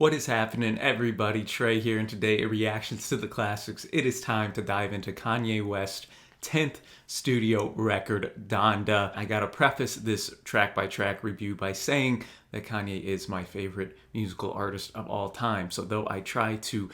What is happening, everybody? Trey here, and today, reactions to the classics. It is time to dive into Kanye West's 10th studio record, Donda. I gotta preface this track-by-track review by saying that Kanye is my favorite musical artist of all time. So though I try to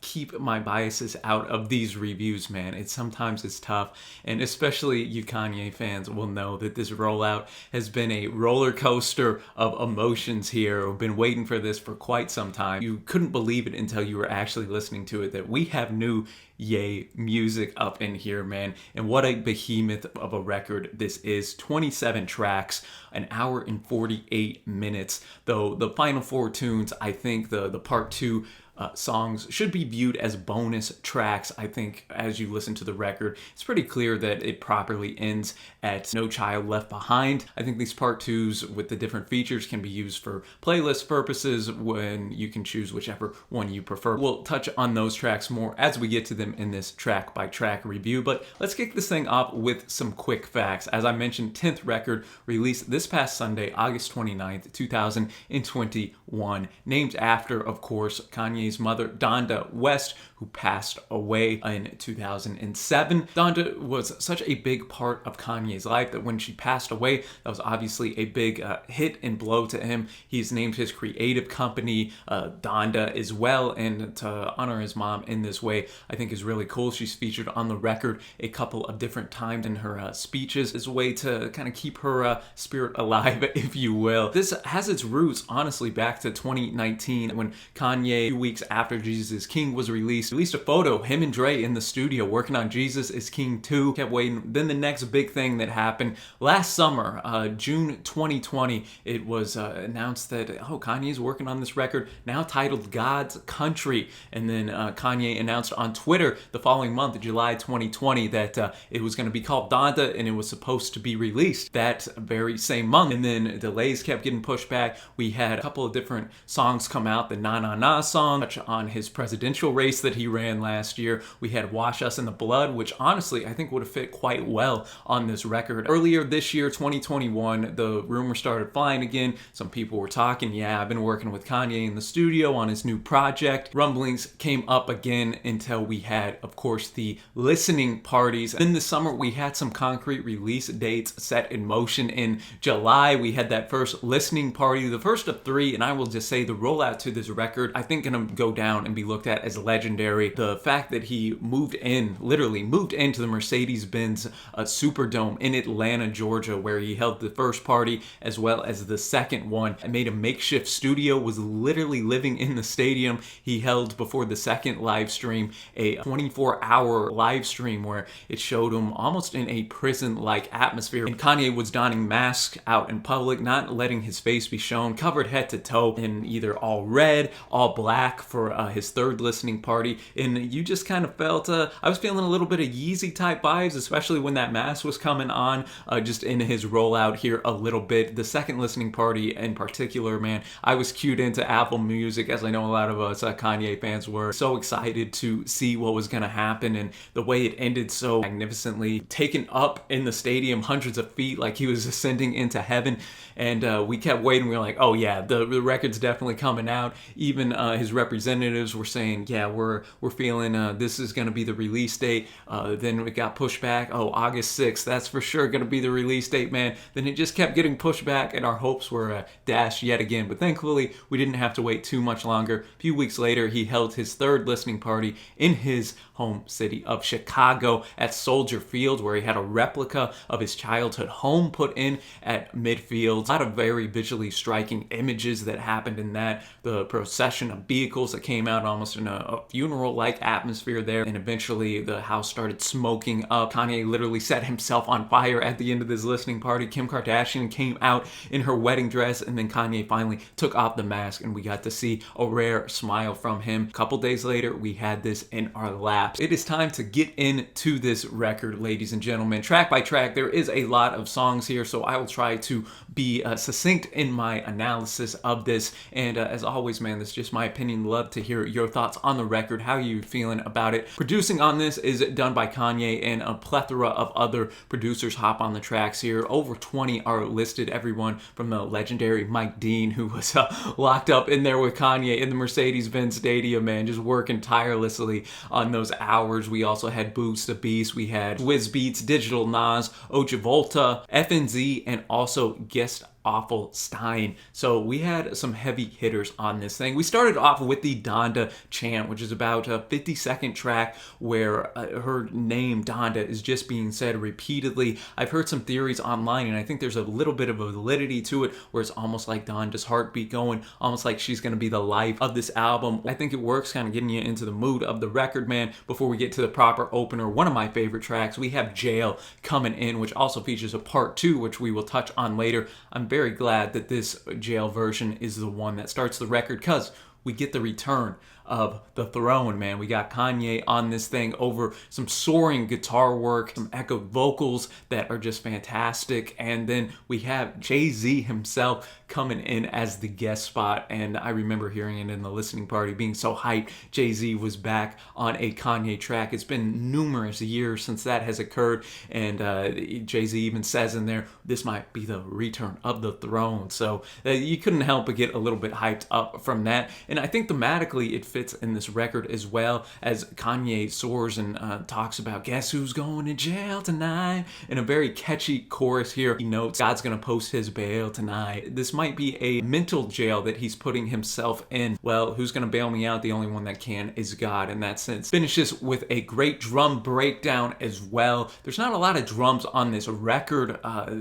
keep my biases out of these reviews, man, sometimes it's tough. And especially you Kanye fans will know that this rollout has been a roller coaster of emotions here. I've been waiting for this for quite some time. You couldn't believe it until you were actually listening to it, that we have new Ye music up in here, man. And what a behemoth of a record this is. 27 tracks, an hour and 48 minutes. Though the final four tunes, I think the part two songs should be viewed as bonus tracks. I think as you listen to the record, it's pretty clear that it properly ends at No Child Left Behind. I think these part twos with the different features can be used for playlist purposes when you can choose whichever one you prefer. We'll touch on those tracks more as we get to them in this track by track review, but let's kick this thing off with some quick facts. As I mentioned, 10th record released this past Sunday, August 29th, 2021, named after, of course, Kanye's mother, Donda West, who passed away in 2007. Donda was such a big part of Kanye's life that when she passed away, that was obviously a big hit and blow to him. He's named his creative company Donda as well, and to honor his mom in this way, I think is really cool. She's featured on the record a couple of different times in her speeches as a way to kind of keep her spirit alive, if you will. This has its roots, honestly, back to 2019 when Kanye, a few weeks after Jesus is King was released a photo, him and Dre in the studio working on Jesus is King 2. Kept waiting. Then the next big thing that happened last summer, June 2020, it was announced that, Kanye's working on this record now titled God's Country. And then Kanye announced on Twitter the following month, July 2020, that it was going to be called Donda and it was supposed to be released that very same month. And then delays kept getting pushed back. We had a couple of different songs come out. The Na Na Na song, touch on his presidential race that he ran last year. We had Wash Us in the Blood, which honestly I think would have fit quite well on this record. Earlier this year, 2021, the rumors started flying again. Some people were talking, yeah, I've been working with Kanye in the studio on his new project. Rumblings came up again until we had, of course, the listening parties. Then this summer, we had some concrete release dates set in motion. In July, we had that first listening party, the first of three, and I will just say the rollout to this record, I think gonna go down and be looked at as legendary. The fact that he literally moved into the Mercedes-Benz Superdome in Atlanta, Georgia, where he held the first party as well as the second one, and made a makeshift studio, was literally living in the stadium. He held, before the second live stream, a 24-hour live stream where it showed him almost in a prison-like atmosphere. And Kanye was donning masks out in public, not letting his face be shown, covered head to toe in either all red, all black for his third listening party. And you just kind of felt, I was feeling a little bit of Yeezy type vibes, especially when that mask was coming on, just in his rollout here a little bit. The second listening party in particular, man, I was cued into Apple Music, as I know a lot of us Kanye fans were. So excited to see what was going to happen, and the way it ended so magnificently, taken up in the stadium hundreds of feet like he was ascending into heaven. And we kept waiting. We were like, oh yeah, the record's definitely coming out. Even his representatives were saying, yeah, we're feeling this is going to be the release date. Then it got pushed back. Oh, August 6th, that's for sure going to be the release date, man. Then it just kept getting pushed back, and our hopes were dashed yet again. But thankfully, we didn't have to wait too much longer. A few weeks later, he held his third listening party in his home city of Chicago at Soldier Field, where he had a replica of his childhood home put in at midfield. A lot of very visually striking images that happened in that. The procession of vehicles that came out almost in a funeral-like atmosphere there, and eventually the house started smoking up. Kanye literally set himself on fire at the end of this listening party. Kim Kardashian came out in her wedding dress, and then Kanye finally took off the mask, and we got to see a rare smile from him. A couple days later, we had this in our laps. It is time to get into this record, ladies and gentlemen. Track by track, there is a lot of songs here, so I will try to be succinct in my analysis of this. And as always, man, this is just my opinion. love to hear your thoughts on the record, how you feeling about it. Producing on this is done by Kanye, and a plethora of other producers hop on the tracks here. Over 20 are listed, everyone from the legendary Mike Dean, who was locked up in there with Kanye in the Mercedes-Benz Stadium, man, just working tirelessly on those hours. We also had Boots the Beast, we had Wiz Beats, Digital Nas, Ojavolta, FNZ, and also guest Awful Stein. So we had some heavy hitters on this thing. We started off with the Donda Chant, which is about a 50-second track where her name Donda is just being said repeatedly. I've heard some theories online, and I think there's a little bit of a validity to it, where it's almost like Donda's heartbeat going, almost like she's going to be the life of this album. I think it works, kind of getting you into the mood of the record, man. Before we get to the proper opener, one of my favorite tracks, we have Jail coming in, which also features a part 2, which we will touch on later. I'm very glad that this Jail version is the one that starts the record, because we get the return of the throne, man. We got Kanye on this thing over some soaring guitar work, some echoed vocals that are just fantastic, and then we have Jay-Z himself coming in as the guest spot, and I remember hearing it in the listening party, being so hyped Jay-Z was back on a Kanye track. It's been numerous years since that has occurred, and Jay-Z even says in there, this might be the return of the throne, so you couldn't help but get a little bit hyped up from that, and I think thematically it fits in this record as well, as Kanye soars and talks about guess who's going to jail tonight in a very catchy chorus here. He notes God's gonna post his bail tonight. This might be a mental jail that he's putting himself in. Well, who's gonna bail me out? The only one that can is God, in that sense. Finishes with a great drum breakdown as well. There's not a lot of drums on this record,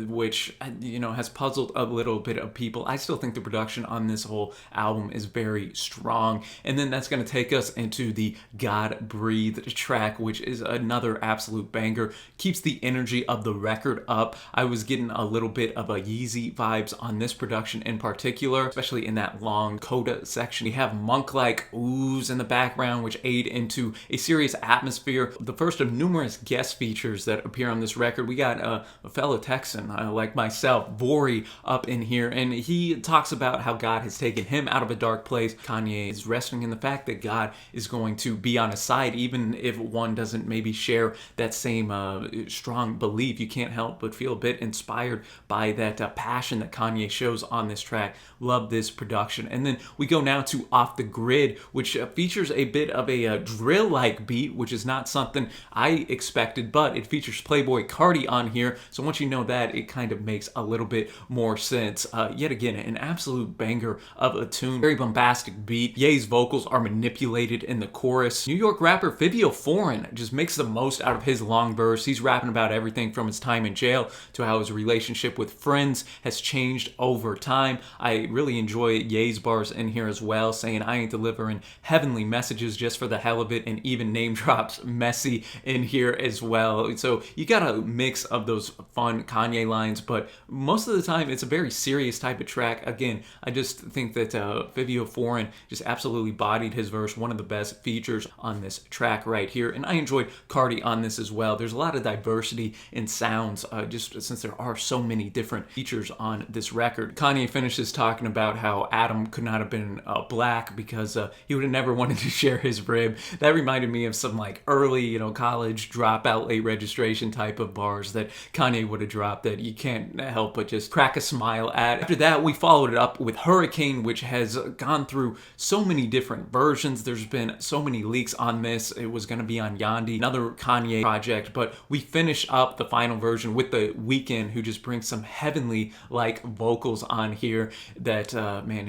which has puzzled a little bit of people. I still think the production on this whole album is very strong, and then that's going to take us into the God Breathed track, which is another absolute banger. Keeps the energy of the record up. I was getting a little bit of a Yeezy vibes on this production in particular, especially in that long coda section. We have monk-like oohs in the background, which aid into a serious atmosphere. The first of numerous guest features that appear on this record. We got a fellow Texan like myself, Vori, up in here, and he talks about how God has taken him out of a dark place. Kanye is resting in the fact that God is going to be on his side, even if one doesn't maybe share that same strong belief. You can't help but feel a bit inspired by that passion that Kanye shows on this track. Love this production. And then we go now to Off the Grid, which features a bit of a drill-like beat, which is not something I expected, but it features Playboy Carti on here, so once you know that, it kind of makes a little bit more sense. Yet again, an absolute banger of a tune. Very bombastic beat. Ye's vocals are manipulated in the chorus. New York rapper Fivio Foreign just makes the most out of his long verse. He's rapping about everything from his time in jail to how his relationship with friends has changed over time. I really enjoy Ye's bars in here as well, saying I ain't delivering heavenly messages just for the hell of it, and even name drops Messi in here as well. So you got a mix of those fun Kanye lines, but most of the time it's a very serious type of track. Again, I just think that Fivio Foreign just absolutely bodied his verse. One of the best features on this track right here, and I enjoyed Carti on this as well. There's a lot of diversity in sounds, just since there are so many different features on this record. Kanye finishes talking about how Adam could not have been black because he would have never wanted to share his rib. That reminded me of some like early, college dropout, late registration type of bars that Kanye would have dropped that you can't help but just crack a smile at. After that, we followed it up with Hurricane, which has gone through so many different versions. There's been so many leaks on this. It was going to be on Yandhi, another Kanye project, but we finish up the final version with The Weeknd, who just brings some heavenly like vocals on here that man,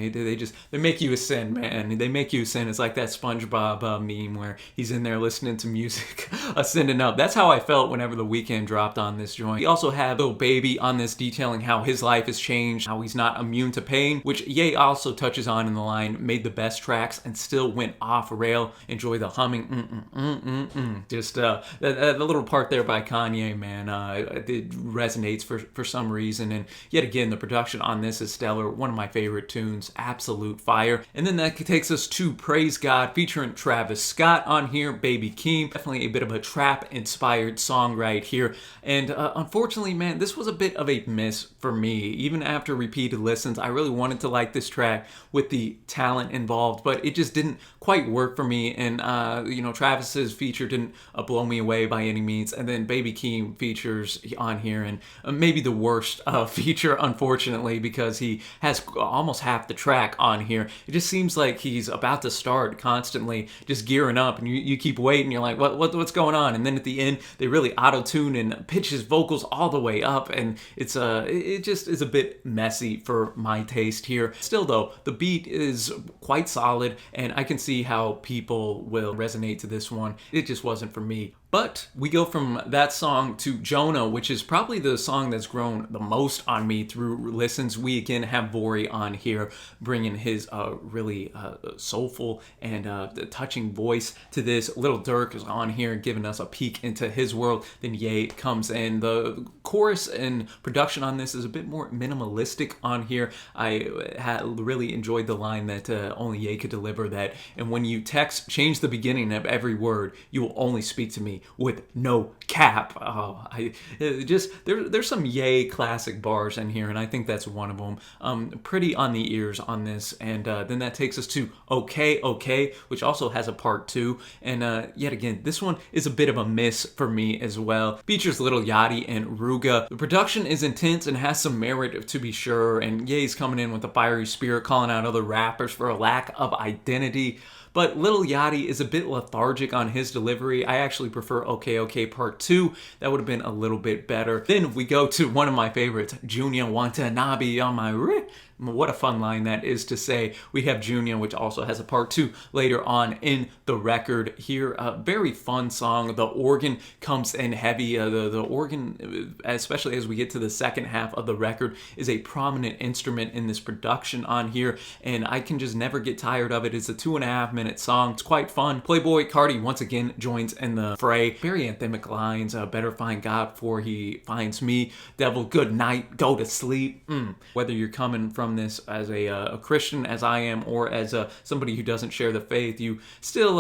they make you ascend, man. They make you ascend. It's like that SpongeBob meme where he's in there listening to music ascending up. That's how I felt whenever The Weeknd dropped on this joint. We also have Lil Baby on this, detailing how his life has changed, how he's not immune to pain, which Ye also touches on in the line, made the best tracks and still went off rail. Enjoy the humming, just the little part there by Kanye, man, it resonates for some reason. And yet again, the production on this is stellar. One of my favorite tunes, absolute fire. And then that takes us to Praise God, featuring Travis Scott on here, Baby Keem. Definitely a bit of a trap-inspired song right here. And unfortunately, man, this was a bit of a miss for me. Even after repeated listens, I really wanted to like this track with the talent involved, but it just didn't didn't quite work for me. And, Travis's feature didn't blow me away by any means. And then Baby Keem features on here, and maybe the worst feature, unfortunately, because he has almost half the track on here. It just seems like he's about to start constantly just gearing up, and you keep waiting. You're like, what's going on? And then at the end, they really auto-tune and pitch his vocals all the way up, and it just is a bit messy for my taste here. Still though, the beat is quite solid, and I can see how people will resonate to this one. It just wasn't for me. But we go from that song to Jonah, which is probably the song that's grown the most on me through listens. We again have Vori on here, bringing his really soulful and touching voice to this. Lil Durk is on here, giving us a peek into his world. Then Ye comes in. The chorus and production on this is a bit more minimalistic on here. I really enjoyed the line that only Ye could deliver that. And when you text, change the beginning of every word. You will only speak to me with no cap. There's some Ye classic bars in here, and I think that's one of them. Pretty on the ears on this, and then that takes us to Okay, which also has a part 2, and yet again, this one is a bit of a miss for me as well. Features Lil Yachty and Ruga. The production is intense and has some merit to be sure, and Ye's coming in with a fiery spirit, calling out other rappers for a lack of identity. But Lil Yachty is a bit lethargic on his delivery. I actually prefer Okay Part 2. That would have been a little bit better. Then we go to one of my favorites, Juny Watanabe on my What a fun line that is to say. We have Juny, which also has a part 2 later on in the record here. A very fun song. The organ comes in heavy. The organ, especially as we get to the second half of the record, is a prominent instrument in this production on here, and I can just never get tired of it. It's a 2.5-minute song. It's quite fun. Playboy Carti once again joins in the fray. Very anthemic lines. Better find God before he finds me. Devil, good night. Go to sleep. Whether you're coming from this as a Christian, as I am, or as somebody who doesn't share the faith, you still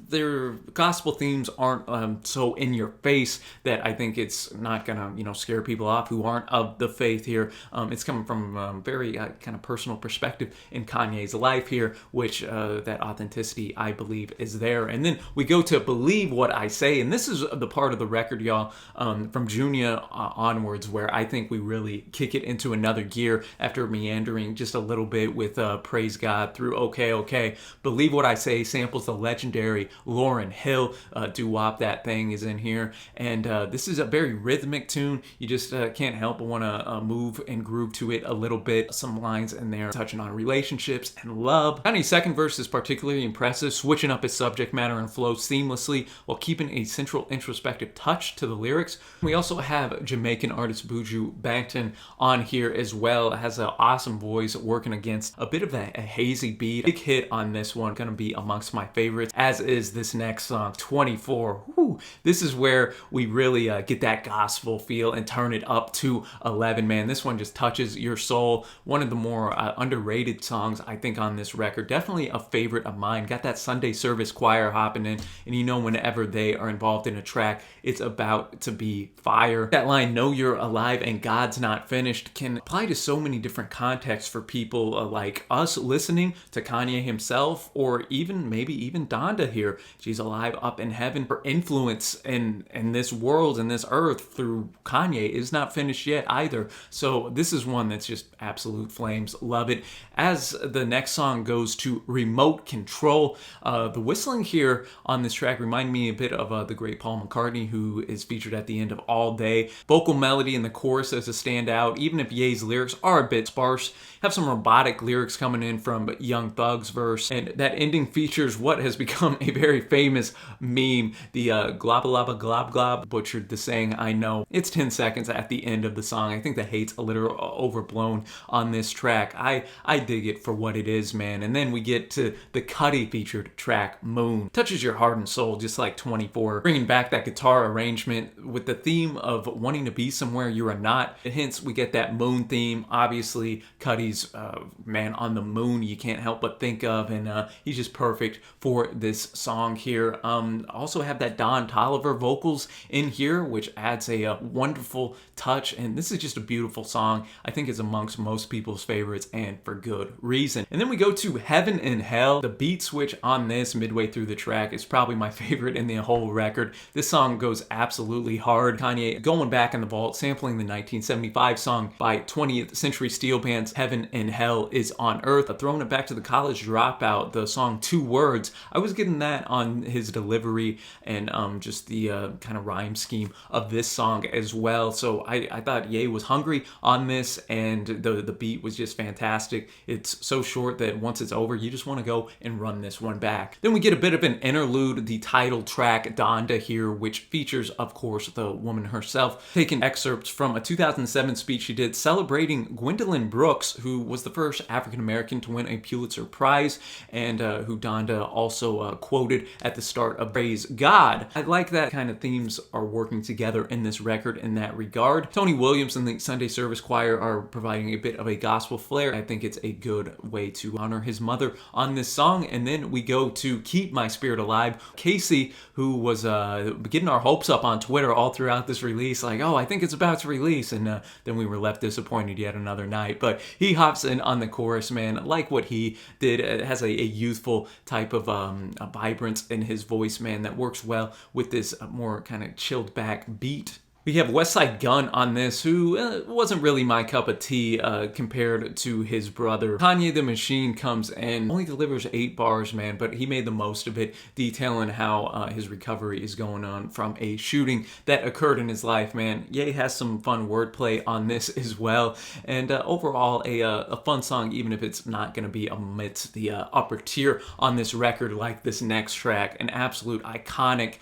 their gospel themes aren't so in your face that I think it's not gonna scare people off who aren't of the faith here. It's coming from very kind of personal perspective in Kanye's life here, which that authenticity I believe is there. And then we go to Believe What I Say, and this is the part of the record, y'all, from Juny onwards, where I think we really kick it into another gear after meandering just a little bit with Praise God through Okay. Believe What I Say samples the legendary Lauryn Hill doo-wop. That thing is in here, and this is a very rhythmic tune. You just can't help but want to move and groove to it a little bit. Some lines in there touching on relationships and love. Kanye's second verse is particularly impressive, switching up his subject matter and flow seamlessly while keeping a central introspective touch to the lyrics. We also have Jamaican artist Buju Banton on here as well. It has an awesome voice working against a bit of a hazy beat. Big hit on this one, gonna be amongst my favorites, as is this next song, 24. Woo. This is where we really get that gospel feel and turn it up to 11, man. This one just touches your soul. One of the more underrated songs, I think, on this record. Definitely a favorite of mine. Got that Sunday service choir hopping in, and whenever they are involved in a track, it's about to be fire. That line, know you're alive and God's not finished, can apply to so many different contexts for people like us listening to Kanye himself, or maybe even Donda here. She's alive up in heaven. Her influence in this world and this earth through Kanye is not finished yet either. So this is one that's just absolute flames. Love it. As the next song goes to Remote Control, the whistling here on this track remind me a bit of the great Paul McCartney, who is featured at the end of All Day. Vocal melody in the chorus as a standout, even if Ye's lyrics are a bit sparse. Have some robotic lyrics coming in from Young Thug's verse, and that ending features what has become a very famous meme, the globalaba glob glob, butchered the saying, I know. It's 10 seconds at the end of the song. I think the hate's a little overblown on this track. I dig it for what it is, man. And then we get to the Cudi featured track, Moon. Touches your heart and soul just like 24, bringing back that guitar arrangement with the theme of wanting to be somewhere you are not. Hence, we get that Moon theme, obviously obviously Cuddy's Man on the Moon you can't help but think of, and he's just perfect for this song here. Also have that Don Toliver vocals in here, which adds a wonderful touch, and this is just a beautiful song. I think it's amongst most people's favorites, and for good reason. And then we go to Heaven and Hell. The beat switch on this midway through the track is probably my favorite in the whole record. This song goes absolutely hard. Kanye going back in the vault, sampling the 1975 song by 20th Century Steel Band's Heaven and Hell is on Earth, throwing it back to the College Dropout, the song Two Words. I was getting that on his delivery and just the kind of rhyme scheme of this song as well. So I thought Ye was hungry on this, and the beat was just fantastic. It's so short that once it's over, you just want to go and run this one back. Then we get a bit of an interlude, the title track Donda here, which features, of course, the woman herself, taking excerpts from a 2007 speech she did celebrating Gwendolyn Brooks, who was the first African American to win a Pulitzer Prize, and who Donda also quoted at the start of Praise God. I like that kind of themes are working together in this record in that regard. Tony Williams and the Sunday Service Choir are providing a bit of a gospel flair. I think it's a good way to honor his mother on this song. And then we go to Keep My Spirit Alive. Casey, who was getting our hopes up on Twitter all throughout this release, like, oh, I think it's about to release, and then we were left disappointed yet another night. But he hops in on the chorus, man. Like what he did. It has a youthful type of a vibrance in his voice, man, that works well with this more kind of chilled back beat. We have Westside Gunn on this, who wasn't really my cup of tea compared to his brother. Kanye the Machine comes in, only delivers 8 bars, man, but he made the most of it, detailing how his recovery is going on from a shooting that occurred in his life, man. Ye has some fun wordplay on this as well, and overall a fun song, even if it's not going to be amidst the upper tier on this record like this next track. An absolute iconic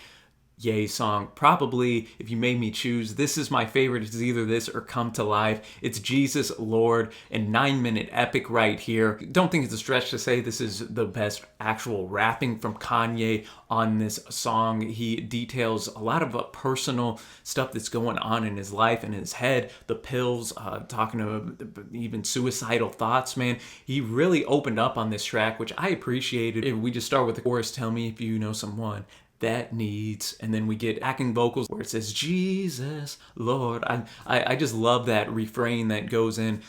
Ye song. Probably, if you made me choose, this is my favorite. It's either this or Come to Life. It's Jesus Lord, a 9-minute epic right here. Don't think it's a stretch to say this is the best actual rapping from Kanye on this song. He details a lot of personal stuff that's going on in his life and his head, the pills, talking to even suicidal thoughts, man. He really opened up on this track, which I appreciated. If we just start with the chorus, tell me if you know someone that needs, and then we get backing vocals where it says Jesus Lord. I just love that refrain that goes in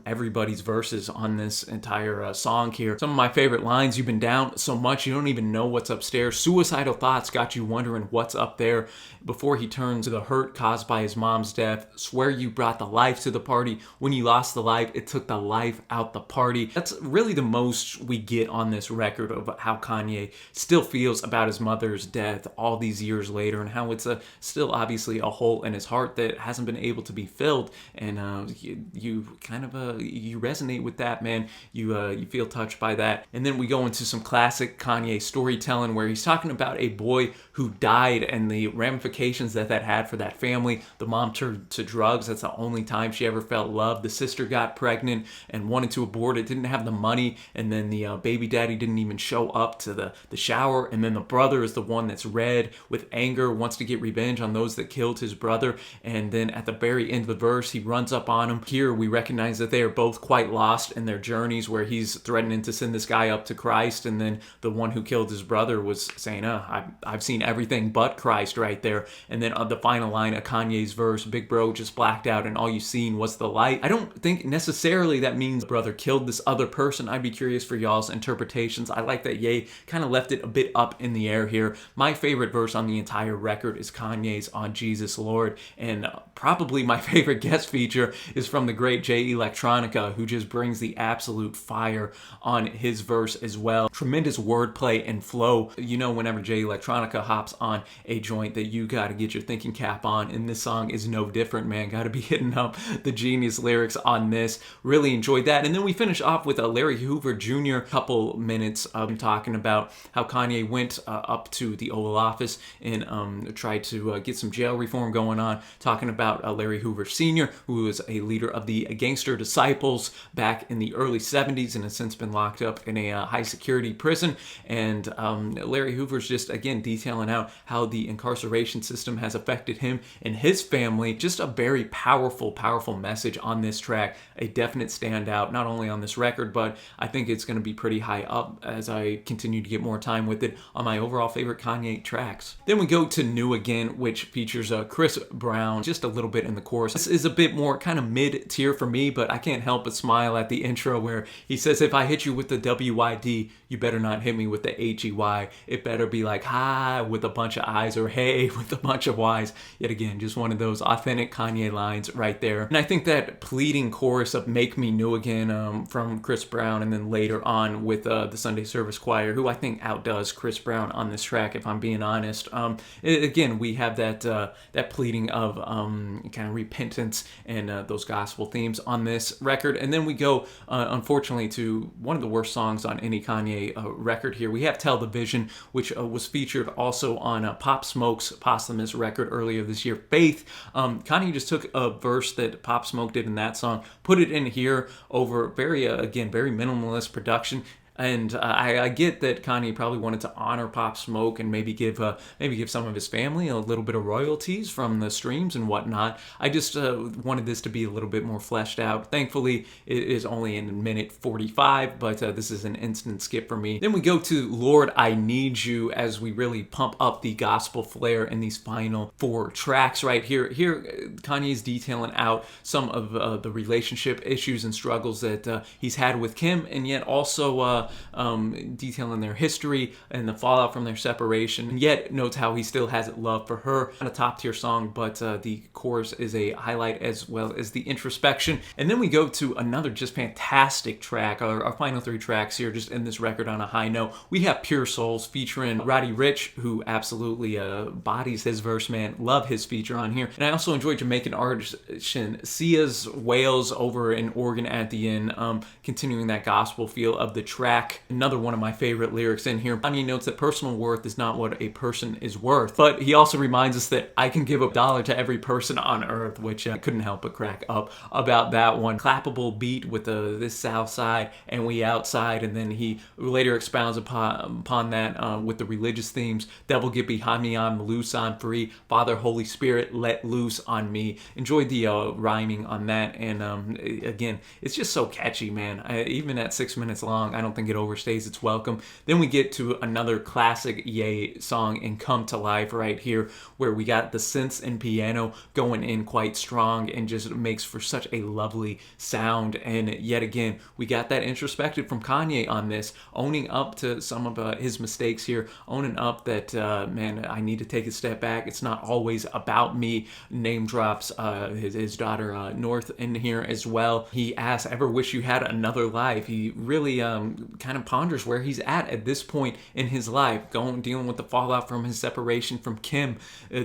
everybody's verses on this entire song here. Some of my favorite lines: you've been down so much you don't even know what's upstairs, suicidal thoughts got you wondering what's up there, before he turns to the hurt caused by his mom's death, swear you brought the life to the party, when you lost the life it took the life out the party. That's really the most we get on this record of how Kanye still feels about his mother's death all these years later, and how it's still obviously a hole in his heart that hasn't been able to be filled. And you kind of you resonate with that, man. You feel touched by that. And then we go into some classic Kanye storytelling where he's talking about a boy who died and the ramifications that had for that family. The mom turned to drugs. That's the only time she ever felt love. The sister got pregnant and wanted to abort it, didn't have the money, and then the baby daddy didn't even show up to the shower. And then the brother is the one that's red with anger, wants to get revenge on those that killed his brother. And then at the very end of the verse, he runs up on him. Here we recognize that they are both quite lost in their journeys, where he's threatening to send this guy up to Christ, and then the one who killed his brother was saying, I've seen everything but Christ right there. And then on the final line of Kanye's verse, big bro just blacked out and all you seen was the light. I don't think necessarily that means brother killed this other person. I'd be curious for y'all's interpretations. I like that Ye kind of left it a bit up in the air here. My favorite verse on the entire record is Kanye's on Jesus Lord, and probably my favorite guest feature is from the great Jay Electronica, who just brings the absolute fire on his verse as well. Tremendous wordplay and flow. You know, whenever Jay Electronica hops on a joint, that you gotta get your thinking cap on, and this song is no different, man. Gotta be hitting up the genius lyrics on this. Really enjoyed that. And then we finish off with a Larry Hoover Jr. couple minutes of talking about how Kanye went up to the Oval Office and tried to get some jail reform going on, talking about Larry Hoover Sr., who was a leader of the Gangster Disciples back in the early 70s and has since been locked up in a high security prison. And Larry Hoover's just, again, detailing out how the incarceration system has affected him and his family. Just a very powerful message on this track. A definite standout, not only on this record, but I think it's going to be pretty high up as I continue to get more time with it on my overall favorite Kanye tracks. Then we go to New Again, which features Chris Brown just a little bit in the chorus. This is a bit more kind of mid-tier for me, but I can't help but smile at the intro where he says, if I hit you with the WYD, you better not hit me with the HEY. It better be like hi with a bunch of I's or hey with a bunch of Y's. Yet again, just one of those authentic Kanye lines right there. And I think that pleading chorus of Make Me New Again from Chris Brown, and then later on with the Sunday Service Choir, who I think outdoes Chris Brown on this track, if I'm being honest. Again, we have that pleading of kind of repentance and those gospel themes on this record. And then we go, unfortunately, to one of the worst songs on any Kanye record here. We have Tell the Vision, which was featured also on Pop Smoke's posthumous record earlier this year, Faith. Kanye just took a verse that Pop Smoke did in that song, put it in here over very minimalist production. And I get that Kanye probably wanted to honor Pop Smoke and maybe give some of his family a little bit of royalties from the streams and whatnot. I just wanted this to be a little bit more fleshed out. Thankfully, it is only in minute 45, but this is an instant skip for me. Then we go to Lord, I Need You as we really pump up the gospel flair in these final 4 tracks right here. Here, Kanye's detailing out some of the relationship issues and struggles that he's had with Kim, and yet also detailing their history and the fallout from their separation, and yet notes how he still has love for her. Not a top tier song, but the chorus is a highlight as well as the introspection. And then we go to another just fantastic track, our final 3 tracks here, just end this record on a high note. We have Pure Souls featuring Roddy Ricch, who absolutely bodies his verse, man. Love his feature on here. And I also enjoy Jamaican artist Sia's wails over an organ at the end, continuing that gospel feel of the track. Another one of my favorite lyrics in here. Kanye notes that personal worth is not what a person is worth, but he also reminds us that I can give $1 to every person on earth, which I couldn't help but crack up about that one. Clappable beat with this South Side and we outside, and then he later expounds upon that with the religious themes. Devil get behind me, I'm loose, I'm free. Father, Holy Spirit, let loose on me. Enjoyed the rhyming on that, and again, it's just so catchy, man. Even at 6 minutes long, I don't think it overstays its welcome. Then we get to another classic Ye song in Come to Life right here, where we got the synths and piano going in quite strong and just makes for such a lovely sound. And yet again, we got that introspective from Kanye on this, owning up to some of his mistakes here, owning up that, man, I need to take a step back. It's not always about me. Name drops his daughter North in here as well. He asks, ever wish you had another life? He really kind of ponders where he's at this point in his life, dealing with the fallout from his separation from Kim,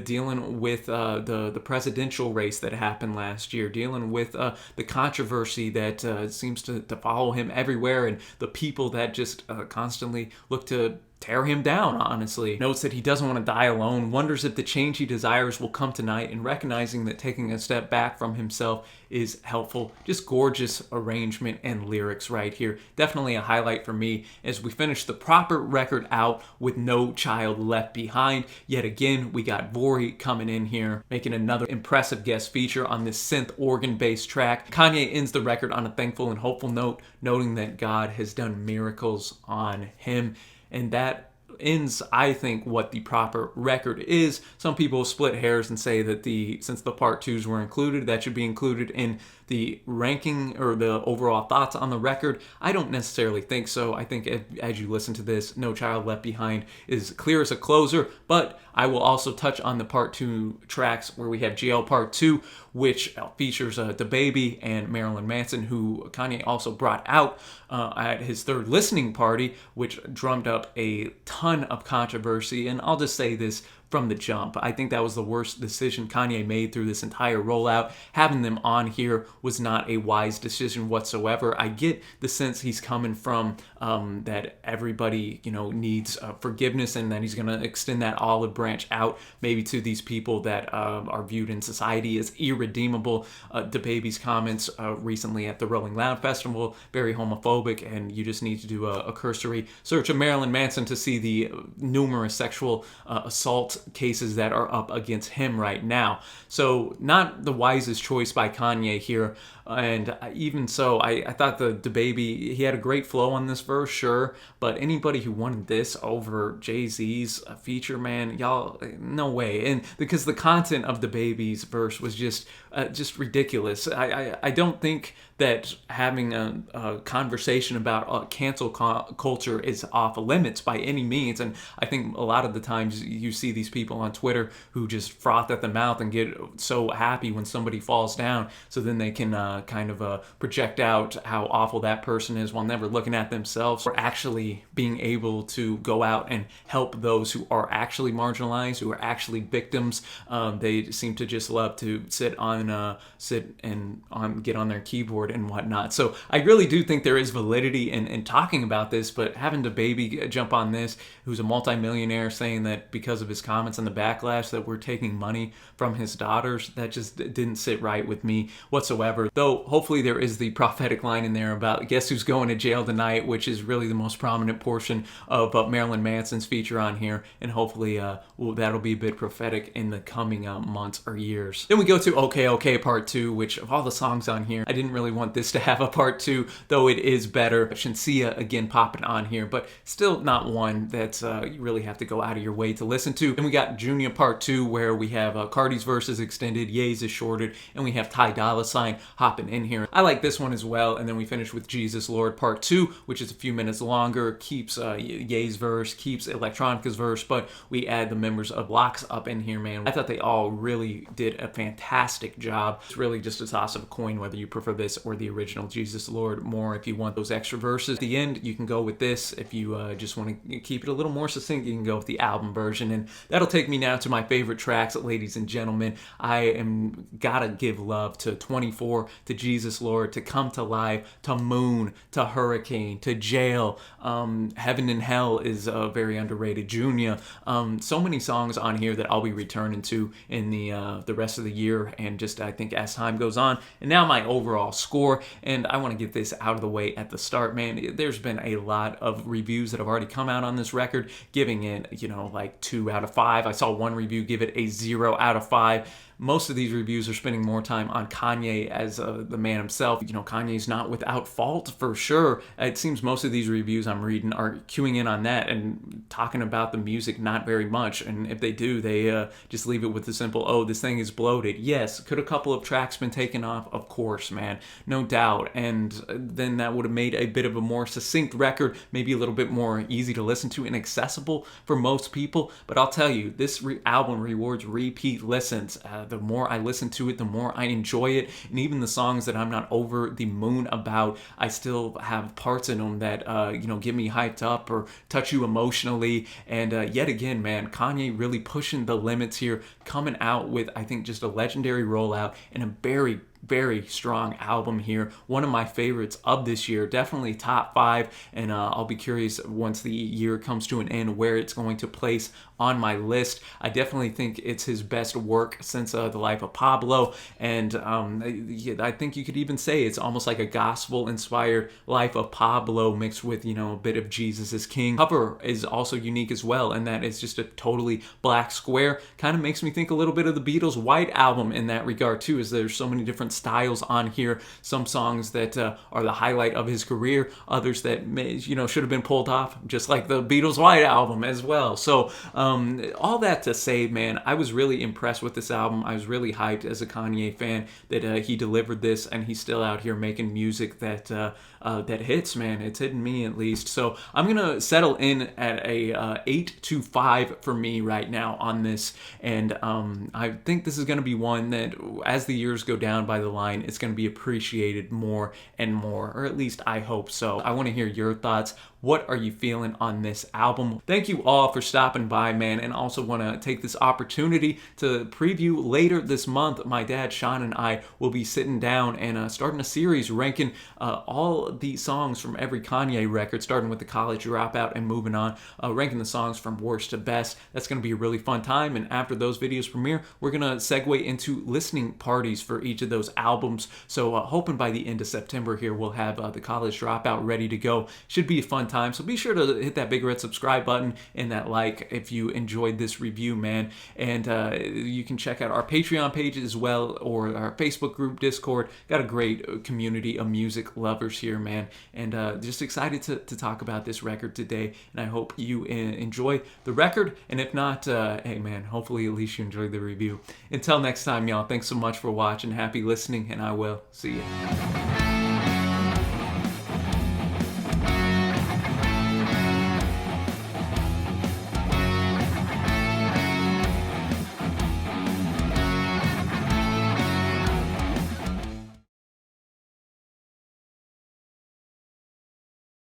dealing with the presidential race that happened last year, dealing with the controversy that seems to follow him everywhere, and the people that just constantly look to tear him down, honestly. Notes that he doesn't want to die alone, wonders if the change he desires will come tonight, and recognizing that taking a step back from himself is helpful. Just gorgeous arrangement and lyrics right here. Definitely a highlight for me as we finish the proper record out with No Child Left Behind. Yet again, we got Vori coming in here, making another impressive guest feature on this synth organ-based track. Kanye ends the record on a thankful and hopeful note, noting that God has done miracles on him. And that ends, I think, what the proper record is. Some people split hairs and say that since the part 2s were included, that should be included in the ranking or the overall thoughts on the record. I don't necessarily think so. I think as you listen to this, No Child Left Behind is clear as a closer, but I will also touch on the part 2 tracks where we have Jail Part 2, which features DaBaby and Marilyn Manson, who Kanye also brought out at his 3rd listening party, which drummed up a ton of controversy. And I'll just say this, from the jump. I think that was the worst decision Kanye made through this entire rollout. Having them on here was not a wise decision whatsoever. I get the sense he's coming from that everybody, needs forgiveness, and that he's going to extend that olive branch out maybe to these people that are viewed in society as irredeemable. DaBaby's comments recently at the Rolling Loud Festival, very homophobic, and you just need to do a cursory search of Marilyn Manson to see the numerous sexual assault cases that are up against him right now. So not the wisest choice by Kanye here. And even so, I thought the DaBaby, he had a great flow on this verse, sure, but anybody who wanted this over Jay-Z's feature, man, y'all, no way. And because the content of DaBaby's verse was just ridiculous. I don't think that having a conversation about cancel culture is off limits by any means. And I think a lot of the times you see these people on Twitter who just froth at the mouth and get so happy when somebody falls down, so then they can project out how awful that person is while never looking at themselves or actually being able to go out and help those who are actually marginalized, who are actually victims. They seem to just love to sit and get on their keyboard and whatnot. So I really do think there is validity in talking about this, but having DaBaby jump on this, who's a multimillionaire, saying that because of his comments and the backlash that we're taking money from his daughters, that just didn't sit right with me whatsoever. Though hopefully there is the prophetic line in there about guess who's going to jail tonight, which is really the most prominent portion of Marilyn Manson's feature on here, and hopefully that'll be a bit prophetic in the coming months or years. Then we go to OK OK Part 2, which of all the songs on here, I didn't really want this to have a Part 2, though it is better. Shinsia again popping on here, but still not one that's you really have to go out of your way to listen to. Then we got Juny Part 2, where we have Cardi's verses extended, Ye's is shorted, and we have Ty Dolla $ign hopping in here. I like this one as well. And then we finish with Jesus Lord Part 2, which is a few minutes longer, keeps Ye's verse, keeps Electronica's verse, but we add the members of Locks up in here, man. I thought they all really did a fantastic job. It's really just a toss of a coin whether you prefer this or the original Jesus Lord more. If you want those extra verses at the end, you can go with this. If you just want to keep it a little more succinct, you can go with the album version. And that'll take me now to my favorite tracks, ladies and gentlemen. I am gotta give love to 24, to Jesus Lord, to Come to Life, to Moon, to Hurricane, to Jail. Heaven and Hell is very underrated. Junya. So many songs on here that I'll be returning to in the rest of the year, and just I think as time goes on. And now my overall score, and I want to get this out of the way at the start, man. There's been a lot of reviews that have already come out on this record, giving it, like 2 out of 5. I saw one review give it a 0 out of 5. Most of these reviews are spending more time on Kanye as the man himself. Kanye's not without fault, for sure. It seems most of these reviews I'm reading are queuing in on that and talking about the music not very much. And if they do, they just leave it with the simple, oh, this thing is bloated. Yes, could a couple of tracks been taken off? Of course, man. No doubt. And then that would have made a bit of a more succinct record, maybe a little bit more easy to listen to and accessible for most people. But I'll tell you, this album rewards repeat listens. The more I listen to it, the more I enjoy it. And even the songs that I'm not over the moon about, I still have parts in them that, get me hyped up or touch you emotionally. And yet again, man, Kanye really pushing the limits here, coming out with, I think, just a legendary rollout and a very, very strong album here. One of my favorites of this year, definitely top 5, and I'll be curious once the year comes to an end where it's going to place on my list. I definitely think it's his best work since The Life of Pablo, and I think you could even say it's almost like a gospel-inspired Life of Pablo mixed with, a bit of Jesus is King. Cover is also unique as well, and that is just a totally black square. Kind of makes me think a little bit of the Beatles' White Album in that regard too, as there's so many different styles on here. Some songs that are the highlight of his career, others that should have been pulled off, just like the Beatles' White Album as well. So all that to say, man, I was really impressed with this album. I was really hyped as a Kanye fan that he delivered this, and he's still out here making music that hits, man. It's hitting me at least. So I'm gonna settle in at a 8 to 5 for me right now on this, and I think this is gonna be one that, as the years go down by the line, it's gonna be appreciated more and more, or at least I hope so. I want to hear your thoughts. What are you feeling on this album? Thank you all for stopping by, man, and also want to take this opportunity to preview later this month. My dad, Sean, and I will be sitting down and starting a series ranking all the songs from every Kanye record, starting with the College Dropout and moving on, ranking the songs from worst to best. That's going to be a really fun time, and after those videos premiere, we're going to segue into listening parties for each of those albums. So hoping by the end of September here, we'll have the College Dropout ready to go. Should be a fun time, so be sure to hit that big red subscribe button and that like if you enjoyed this review, man. And you can check out our Patreon page as well, or our Facebook group, Discord. Got a great community of music lovers here, man, and just excited to talk about this record today, and I hope you enjoy the record, and if not, hey man, hopefully at least you enjoyed the review. Until next time, y'all, thanks so much for watching, happy listening, and I will see you.